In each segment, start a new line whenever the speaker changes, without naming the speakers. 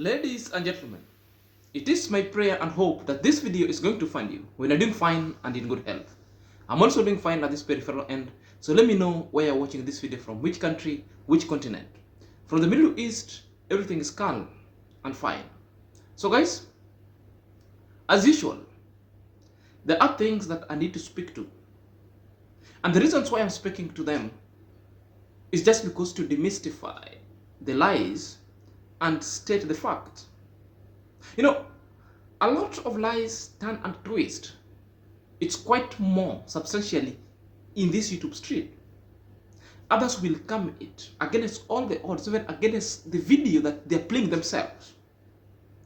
Ladies and gentlemen, it is my prayer and hope that this video is going to find you when you're doing fine and in good health. I'm also doing fine at this peripheral end, so let me know where you're watching this video from, which country, which continent. From the Middle East, everything is calm and fine. So guys, as usual, there are things that I need to speak to. And the reasons why I'm speaking to them is just because to demystify the lies and state the fact. You know, a lot of lies turn and twist. It's quite more substantially in this YouTube street. Others will come it against all the odds, even against the video that they're playing themselves.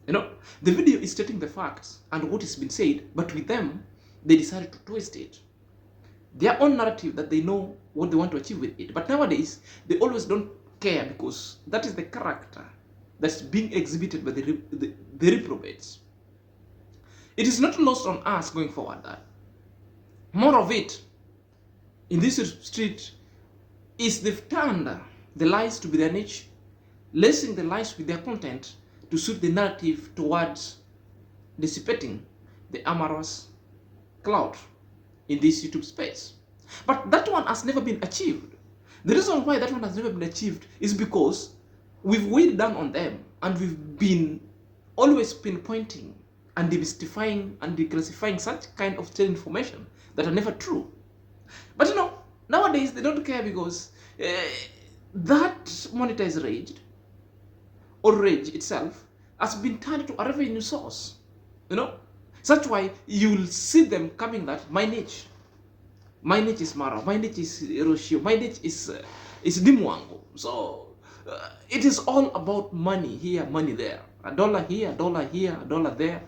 You know, the video is stating the facts and what has been said, but with them, they decided to twist it. Their own narrative that they know what they want to achieve with it. But nowadays, they always don't care because that is the character that's being exhibited by the reprobates. It is not lost on us going forward that more of it in this street is they've turned the lies to be their niche, lacing the lies with their content to suit the narrative towards dissipating the amorous cloud in this YouTube space. But that one has never been achieved. The reason why that one has never been achieved is because we've weighed down on them and we've been always pinpointing and demystifying and declassifying such kind of stale information that are never true. But you know, nowadays they don't care because that monetized rage or rage itself has been turned to a revenue source. You know, such why you'll see them coming that my niche is Mara, my niche is Roshio, my niche is DeemWango. So it is all about money here, money there, a dollar here, a dollar there,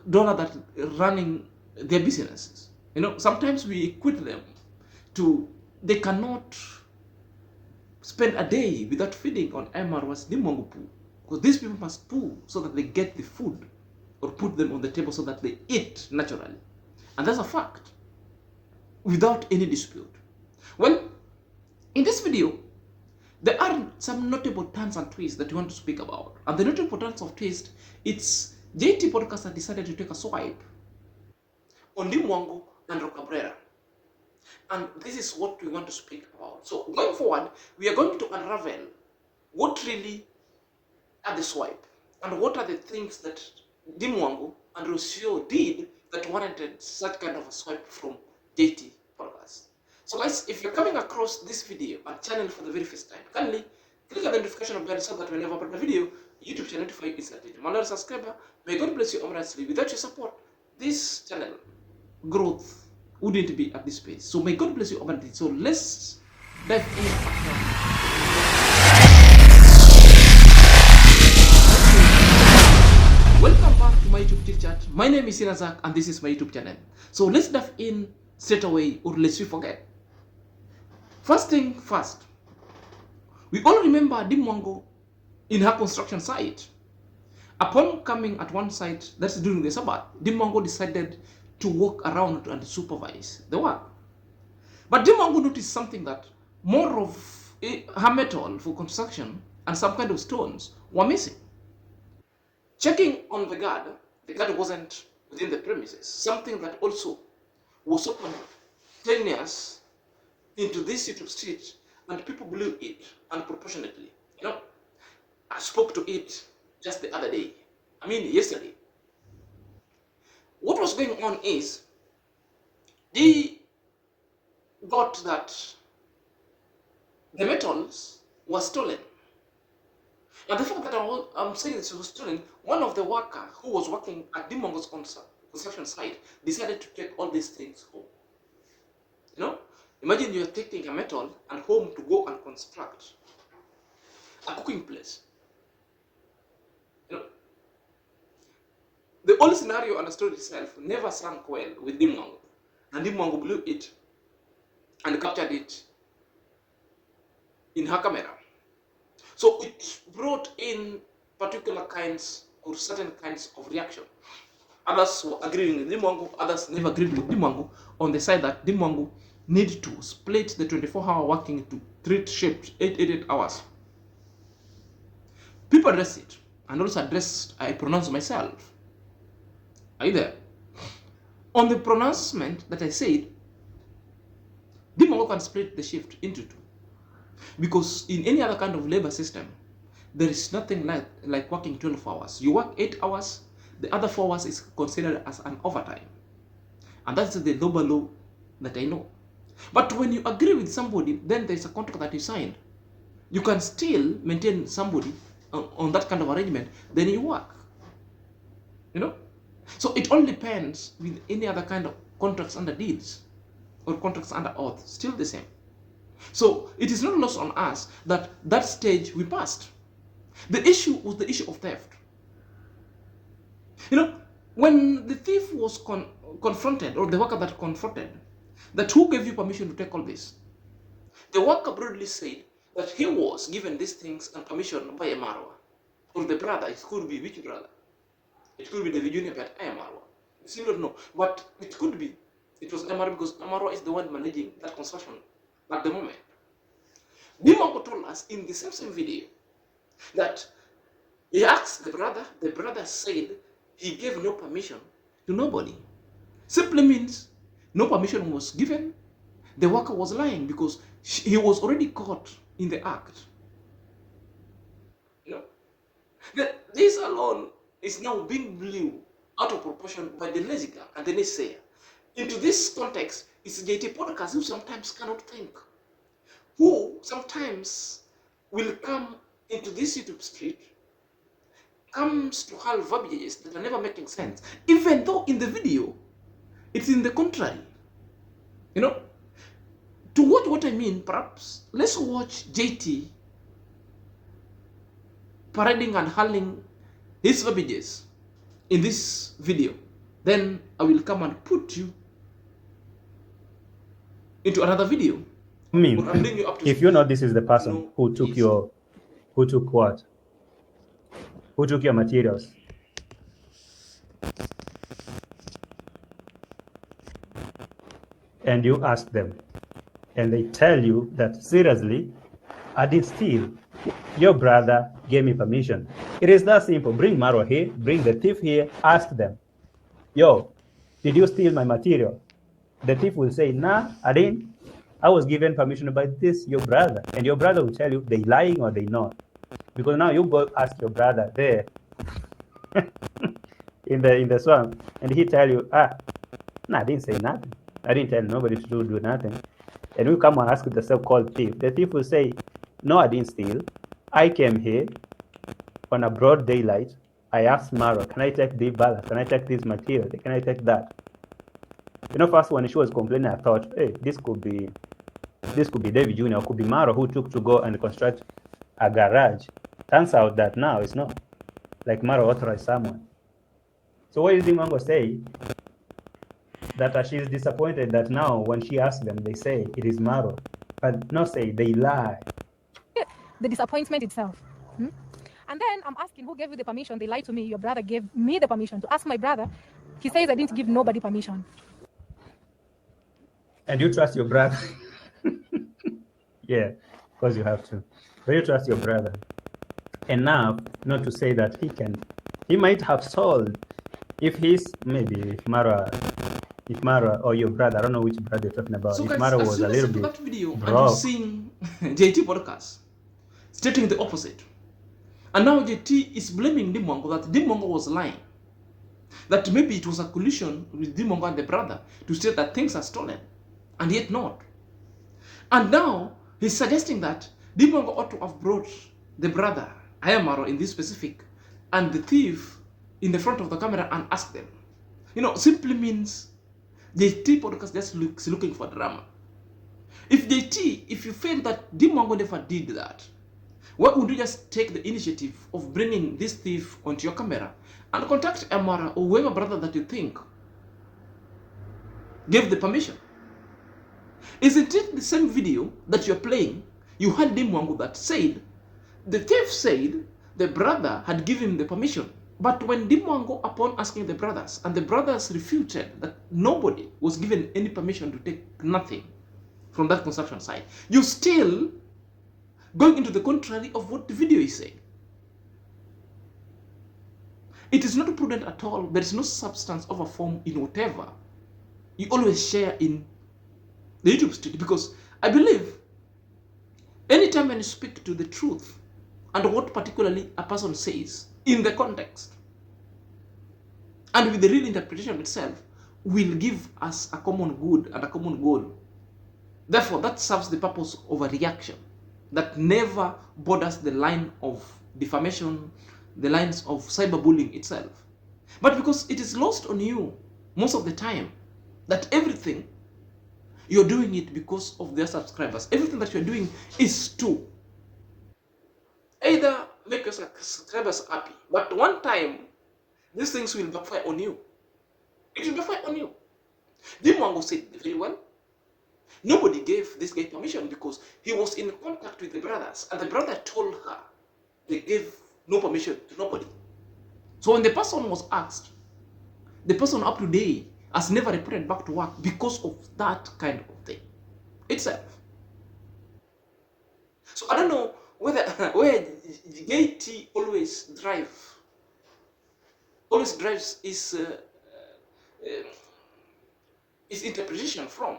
dollar that running their businesses. You know, sometimes we equate them to they cannot spend a day without feeding on MR's DeemWango poo, because these people must poo so that they get the food or put them on the table so that they eat naturally. And that's a fact, without any dispute. Well, in this video, there are some notable turns and twists that we want to speak about. And the notable turns of twist, it's JTPODCAST that decided to take a swipe on DeemWango and Rocabrera. And this is what we want to speak about. So going forward, we are going to unravel what really are the swipe and what are the things that DeemWango and Rocio did that warranted such kind of a swipe from JTPODCAST. So guys, if you're coming across this video and channel for the very first time, kindly click on the notification bell so that whenever I upload a video, YouTube will notify you instantly. My little subscriber, may God bless you abundantly. Without your support, this channel growth wouldn't be at this pace. So may God bless you abundantly. So let's dive in. Welcome back to my YouTube chit chat. My name is Sinazak and this is my YouTube channel. So let's dive in straight away, or lest we forget. First thing first, we all remember DeemWango in her construction site. Upon coming at one site, that's during the Sabbath, DeemWango decided to walk around and supervise the work. But DeemWango noticed something, that more of her metal for construction and some kind of stones were missing. Checking on the guard wasn't within the premises, something that also was open 10 years into this YouTube street, and people blew it unproportionately. You know, I spoke to it just the other day. Yesterday. What was going on is they got that the metals were stolen. And the fact that I'm saying this was stolen, one of the workers who was working at DeemWango's construction site decided to take all these things home. You know, imagine you're taking a metal and home to go and construct a cooking place. You know, the whole scenario and the story itself never sank well with DeemWango, and DeemWango blew it and captured it in her camera. So it brought in particular kinds or certain kinds of reaction. Others were agreeing with DeemWango, others never agreed with DeemWango on the side that DeemWango need to split the 24-hour working into 3 shifts, 8 hours. People address it. and also I pronounce myself. Are you there? On the pronouncement that I said, DeemWango can split the shift into two. Because in any other kind of labor system, there is nothing like working 12 hours. You work 8 hours, the other 4 hours is considered as an overtime. And that's the labor law that I know. But when you agree with somebody, then there's a contract that you signed. You can still maintain somebody on that kind of arrangement, then you work. You know? So it all depends with any other kind of contracts under deeds or contracts under oath, still the same. So it is not lost on us that that stage we passed. The issue was the issue of theft. You know, when the thief was confronted, or the worker that confronted, that who gave you permission to take all this? The worker broadly said that he was given these things and permission by a Marwa, or the brother. It could be which brother? It could be the junior, but Marwa. You still don't know, but it could be. It was Marwa because Marwa is the one managing that construction at the moment. DeemWango told us in the same video that he asked the brother said he gave no permission to nobody. Simply means no permission was given. The worker was lying because he was already caught in the act. You know, this alone is now being blew out of proportion by the lazy guy and the naysayer. Into this context, it's JTPODCAST who sometimes cannot think, who sometimes will come into this YouTube street, comes to have verbiages that are never making sense, even though in the video, it's in the contrary. You know, to watch what I mean, perhaps, let's watch JT parading and hurling his verbiages in this video. Then I will come and put you into another video.
I mean, if you know this is the person who took your materials, and you ask them, and they tell you that seriously, I didn't steal. Your brother gave me permission. It is that simple. Bring Maro here, bring the thief here, ask them, yo, did you steal my material? The thief will say, nah, I didn't. I was given permission by this, your brother. And your brother will tell you they lying or they not. Because now you go ask your brother there in the swamp, and he tell you, nah, I didn't say nothing. I didn't tell nobody to do nothing. And we come and ask the so-called thief. The thief will say, no, I didn't steal. I came here on a broad daylight. I asked Maro, can I take the ballast? Can I take this material? Can I take that? You know, first when she was complaining, I thought, hey, this could be David Jr. or could be Maro who took to go and construct a garage. Turns out that now it's not. Like Maro authorized someone. So what is DeemWango say? That she's disappointed that now when she asks them, they say it is Maro. But not say, they lie.
The disappointment itself. And then I'm asking, who gave you the permission? They lied to me. Your brother gave me the permission to ask my brother. He says I didn't give nobody permission.
And you trust your brother? Yeah, because you have to. But you trust your brother enough not to say that he might have sold if Mara or your brother, I don't know which brother you're talking about.
So
if
guys,
Mara was a little bit
that video
broke,
and you're seeing JTPODCAST stating the opposite. And now JT is blaming DeemWango that DeemWango was lying. That maybe it was a collision with DeemWango and the brother to say that things are stolen, and yet not. And now he's suggesting that DeemWango ought to have brought the brother, Ayamaro in this specific, and the thief in the front of the camera and asked them. You know, simply means JTPODCAST just looking for drama. If you feel that DeemWango never did that, why would you just take the initiative of bringing this thief onto your camera and contact Amara or whoever brother that you think gave the permission? Isn't it the same video that you're playing? You had DeemWango that said, the thief said the brother had given him the permission. But when DeemWango, upon asking the brothers, and the brothers refuted that nobody was given any permission to take nothing from that construction site, you still going into the contrary of what the video is saying. It is not prudent at all. There is no substance of a form in whatever you always share in the YouTube street, because I believe anytime when you speak to the truth and what particularly a person says in the context and with the real interpretation itself will give us a common good and a common goal. Therefore, that serves the purpose of a reaction that never borders the line of defamation, the lines of cyberbullying itself. But because it is lost on you most of the time that everything you're doing it because of their subscribers, everything that you're doing is to either make your subscribers happy, but one time these things will backfire on you. It will backfire on you. DeemWango said very well. Nobody gave this guy permission because he was in contact with the brothers, and the brother told her they gave no permission to nobody. So when the person was asked, the person up to date has never reported back to work because of that kind of thing itself. So I don't know whether where JT always drives his interpretation from.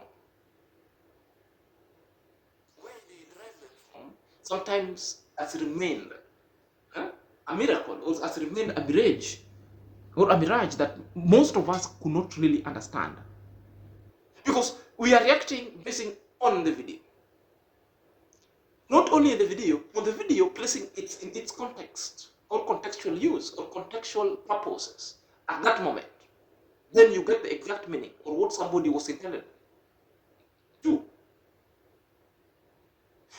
Where they derive them from sometimes has remained a miracle, or has remained a mirage, or a mirage that most of us could not really understand. Because we are reacting basing on the video. Not only in the video, but the video placing it in its context, or contextual use, or contextual purposes at that moment. Then you get the exact meaning, or what somebody was intended to.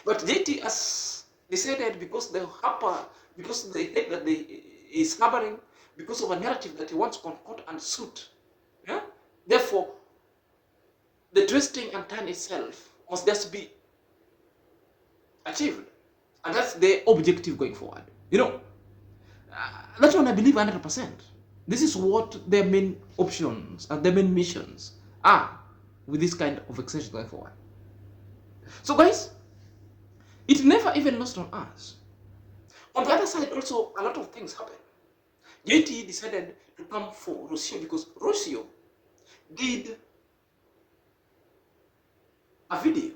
But JT has decided, because the hate that is harboring, because of a narrative that he wants to concoct and suit, yeah? Therefore, the twisting and turn itself must just be achieved, and that's the objective going forward. That's what I believe 100%. This is what their main options and their main missions are with this kind of extension going forward. So guys, it never even lost on us. On the other side also, a lot of things happen. JT decided to come for Rocio because Rocio did a video,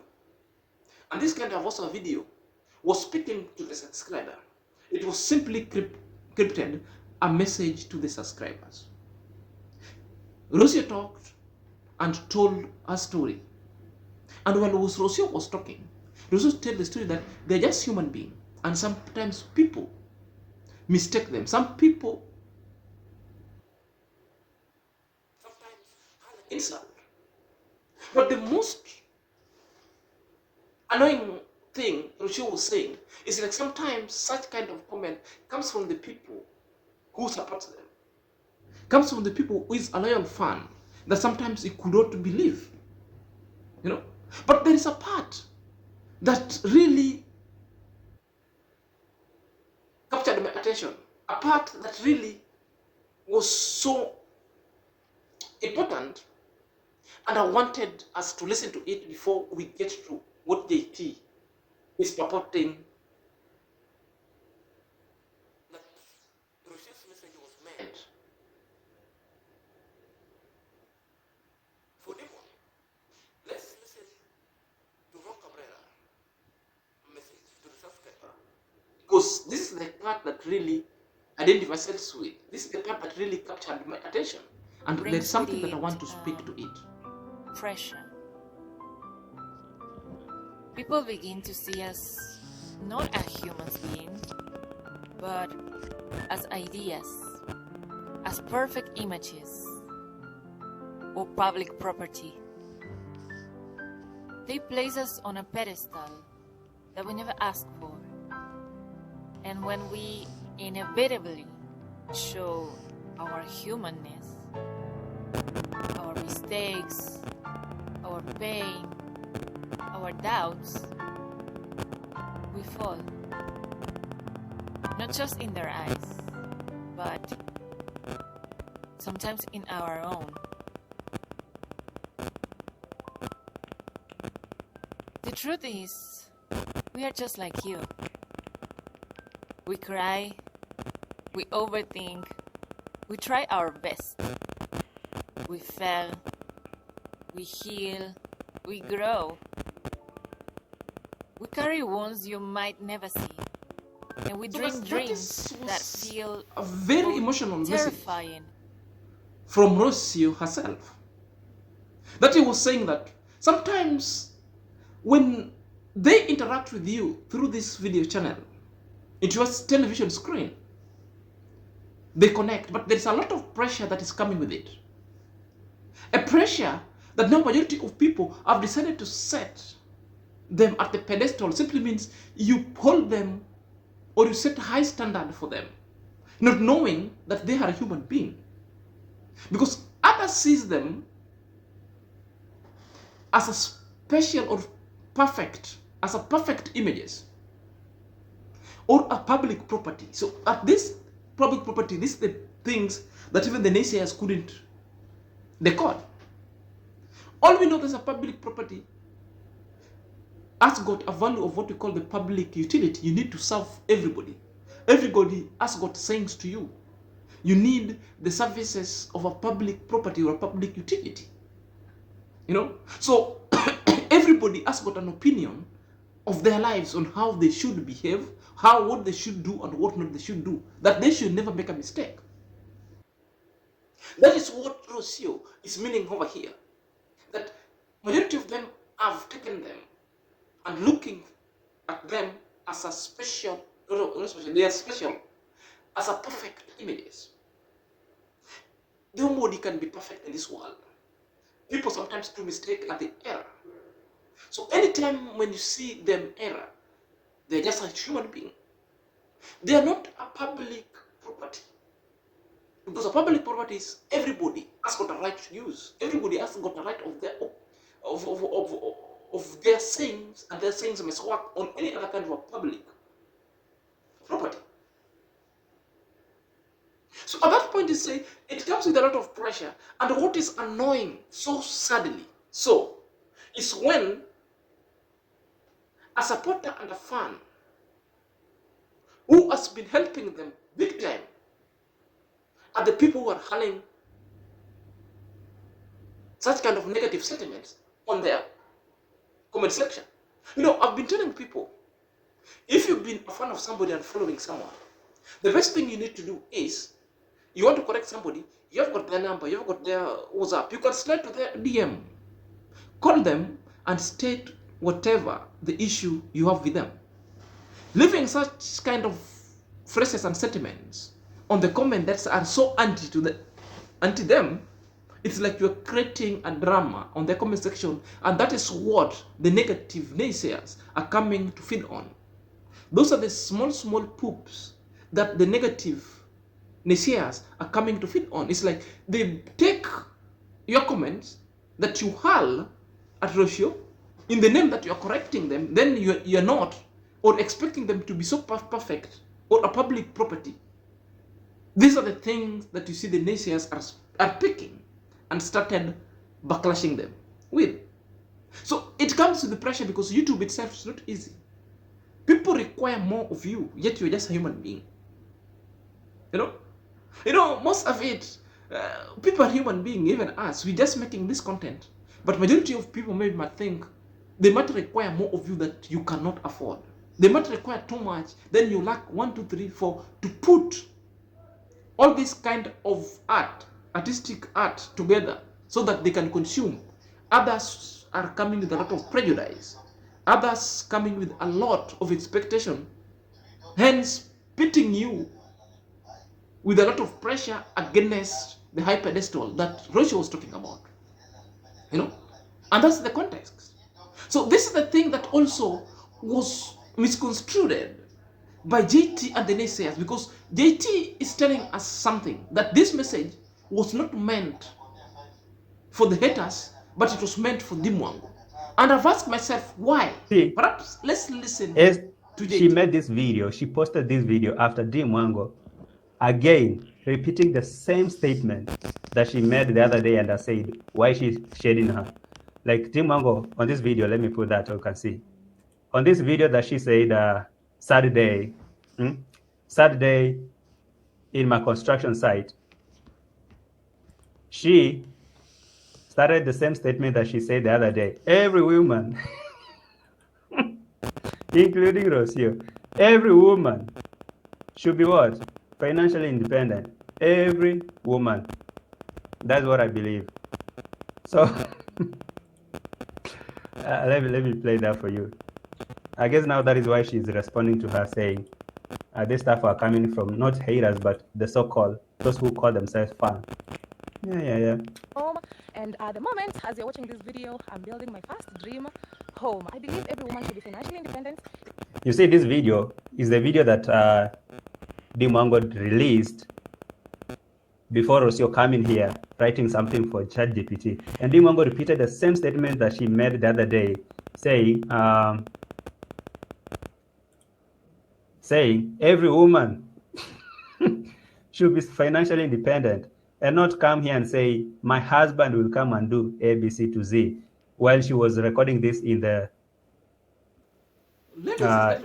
and this kind of also a video was speaking to the subscriber. It was simply crypted a message to the subscribers. Rocio talked and told a story, and when Rocio was talking, Rocio told the story that they're just human beings, and sometimes people mistake them. Some people sometimes insult. But the most annoying thing Rocio was saying is like sometimes such kind of comment comes from the people who support them, comes from the people who is a loyal fan that sometimes he could not believe, But there is a part that really captured my attention, a part that really was so important, and I wanted us to listen to it before we get to what JT is purporting that the Rocio's message was meant for everyone. Let's listen to Rocabrera message to the subscriber, because this is the part that really identifies itself with. This is the part that really captured my attention, and there's something that I want to speak to it.
Pressure. People begin to see us not as human beings, but as ideas, as perfect images, or public property. They place us on a pedestal that we never asked for. And when we inevitably show our humanness, our mistakes, our pain, our doubts, we fall. Not just in their eyes, but sometimes in our own. The truth is, we are just like you. We cry, we overthink, We try our best. We fail. We heal. We grow. We carry wounds you might never see. And we
So
dream
that
dreams that
was
feel
a very
both
emotional message
terrifying.
from Rocio herself. That he was saying that sometimes when they interact with you through this video channel, it was television screen, they connect, but there's a lot of pressure that is coming with it. A pressure that now majority of people have decided to set them at the pedestal. Simply means you hold them or you set a high standard for them, not knowing that they are a human being. Because others sees them as a special or perfect, as a perfect images or a public property. So at this public property, these are the things that even the naysayers couldn't decode. All we know there's a public property has got a value of what we call the public utility. You need to serve everybody. Everybody has got sayings to you. You need the services of a public property or a public utility. You know? So everybody has got an opinion of their lives on how they should behave, what they should do and what not they should do. That they should never make a mistake. That is what Rocio is meaning over here. That majority of them have taken them and looking at them as a special, not special, they are special, as a perfect images. Nobody can be perfect in this world. People sometimes do mistake at the error. So anytime when you see them error, they're just a human being. They are not a public property. Because a public property is everybody has got a right to use. Everybody has got a right of their of their sayings, and their sayings must work on any other kind of public property. So at that point, it comes with a lot of pressure. And what is annoying so sadly is when a supporter and a fan who has been helping them big time are the people who are hurling such kind of negative sentiments on their comment section. You know, I've been telling people, if you've been a fan of somebody and following someone, the best thing you need to do is, you want to correct somebody, you have got their number, you have got their WhatsApp, you can slide to their DM, call them and state whatever the issue you have with them. Leaving such kind of phrases and sentiments on the comment that are so anti them, it's like you're creating a drama on the comment section, and that is what the negative naysayers are coming to feed on. Those are the small poops that the negative naysayers are coming to feed on. It's like they take your comments that you hurl at Rocio in the name that you're correcting them, then you're not, or expecting them to be so perfect or a public property. These are the things that you see the naysayers are picking and started backlashing them with. So it comes with the pressure because YouTube itself is not easy. People require more of you, yet you're just a human being. You know, most of it, people are human beings, even us. We're just making this content. But majority of people maybe might think they might require more of you that you cannot afford. They might require too much. Then you lack 1, 2, 3, 4 to put all this kind of artistic art together so that they can consume. Others are coming with a lot of prejudice. Others coming with a lot of expectation. Hence, pitting you with a lot of pressure against the high pedestal that Rocio was talking about. You know? And that's the context. So this is the thing that also was misconstrued by JT and the naysayers, because JT is telling us something, that this message was not meant for the haters, but it was meant for DeemWango. And I've asked myself why.
See,
perhaps let's listen
as
to
she
JT.
made this video, she posted this video after DeemWango again repeating the same statement that she made the other day, and I said why she's shading her. Like DeemWango on this video, let me put that so you can see. On this video that she said, Saturday in my construction site, she started the same statement that she said the other day. Every woman, including Rocio, every woman should be what? Financially independent. Every woman. That's what I believe. So let me play that for you. I guess now that is why she's responding to her saying, this stuff are coming from not haters, but the so-called, those who call themselves fans. Yeah.
home. And at the moment, as you're watching this video, I'm building my first dream home. I believe every woman should be financially independent.
You see, this video is the video that DeemWango released before Rocio coming here writing something for ChatGPT. And DeemWango repeated the same statement that she made the other day, saying every woman should be financially independent and not come here and say, my husband will come and do A, B, C to Z, while she was recording this in the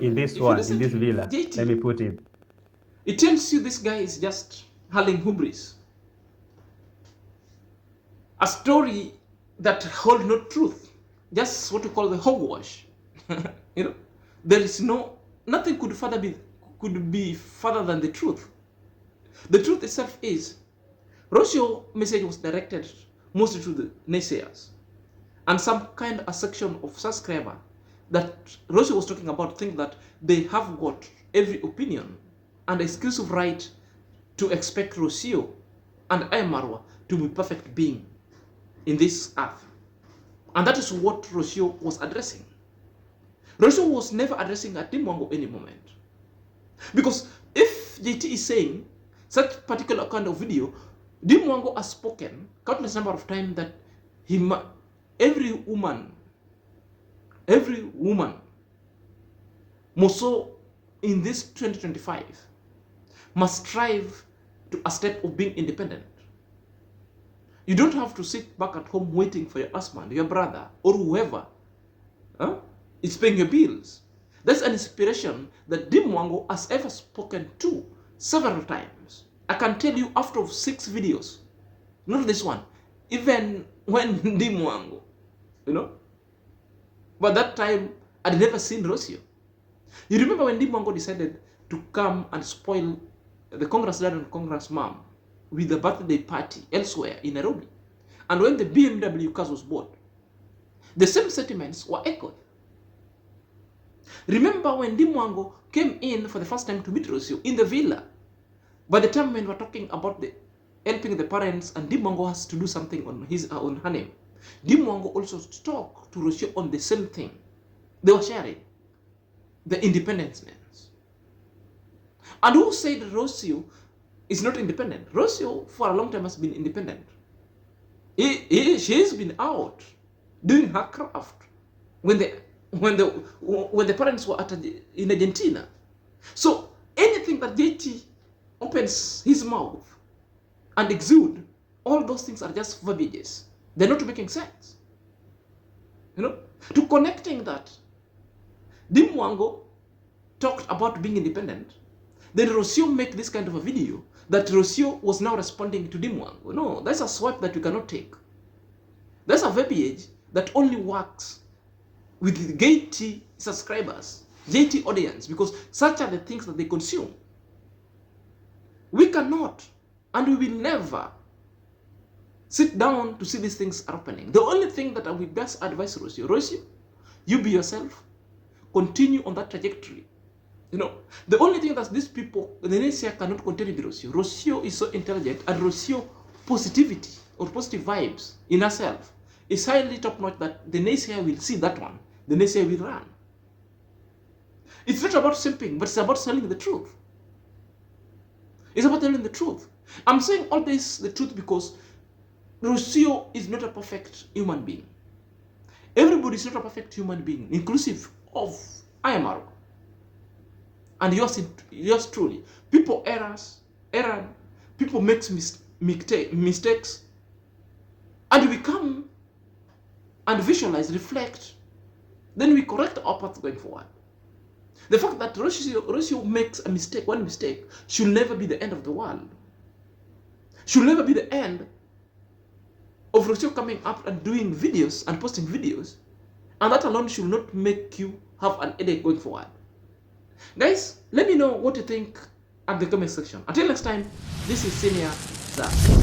in this villa.
JT,
let me put it.
It tells you this guy is just hurling hubris. A story that hold no truth, just what we call the hogwash. You know, there is nothing could be further than the truth. The truth itself is, Rocio's message was directed mostly to the naysayers and some kind of section of subscriber that Rocio was talking about, think that they have got every opinion and exclusive right to expect Rocio and Marwa to be perfect being in this earth. And that is what Rocio was addressing. Rocio was never addressing at DeemWango any moment. Because if JT is saying such particular kind of video, DeemWango has spoken countless number of times that every woman more so in this 2025 must strive to a step of being independent. You don't have to sit back at home waiting for your husband, your brother, or whoever is paying your bills. That's an inspiration that DeemWango has ever spoken to several times. I can tell you after 6 videos, not this one, even when DeemWango, but that time I'd never seen Rocio. You remember when DeemWango decided to come and spoil the Congress dad and Congress mom with the birthday party elsewhere in Nairobi, and when the BMW car was bought, the same sentiments were echoed. Remember when DeemWango came in for the first time to meet Rocio in the villa? By the time when we're talking about helping the parents and DeemWango has to do something on her name, DeemWango also talked to Rocio on the same thing. They were sharing the independence. And who said Rocio is not independent? Rocio for a long time has been independent. She's been out doing her craft when the parents were in Argentina. So anything that JT opens his mouth and exude, all those things are just verbiages. They're not making sense. To connecting that, DeemWango talked about being independent. Then Rocio make this kind of a video that Rocio was now responding to DeemWango. No, that's a swipe that you cannot take. That's a verbiage that only works with JT subscribers, JT audience, because such are the things that they consume. We cannot, and we will never sit down to see these things happening. The only thing that I will best advise Rocio, you be yourself, continue on that trajectory. The only thing that these people, the naysayer cannot continue with Rocio. Rocio is so intelligent, and Rocio positivity or positive vibes in herself is highly top notch that the naysayer will see that one. The naysayer will run. It's not about simping, but it's about telling the truth. It's about telling the truth. I'm saying all this, the truth, because Rocio is not a perfect human being. Everybody is not a perfect human being, inclusive of Marwa. And yours truly. People error, people make mistakes, and we come and visualize, reflect, then we correct our path going forward. The fact that Rocio makes a mistake, one mistake, should never be the end of the world. Should never be the end of Rocio coming up and doing videos and posting videos, and that alone should not make you have an headache going forward. Guys, let me know what you think at the comment section. Until next time, this is Senior Zach.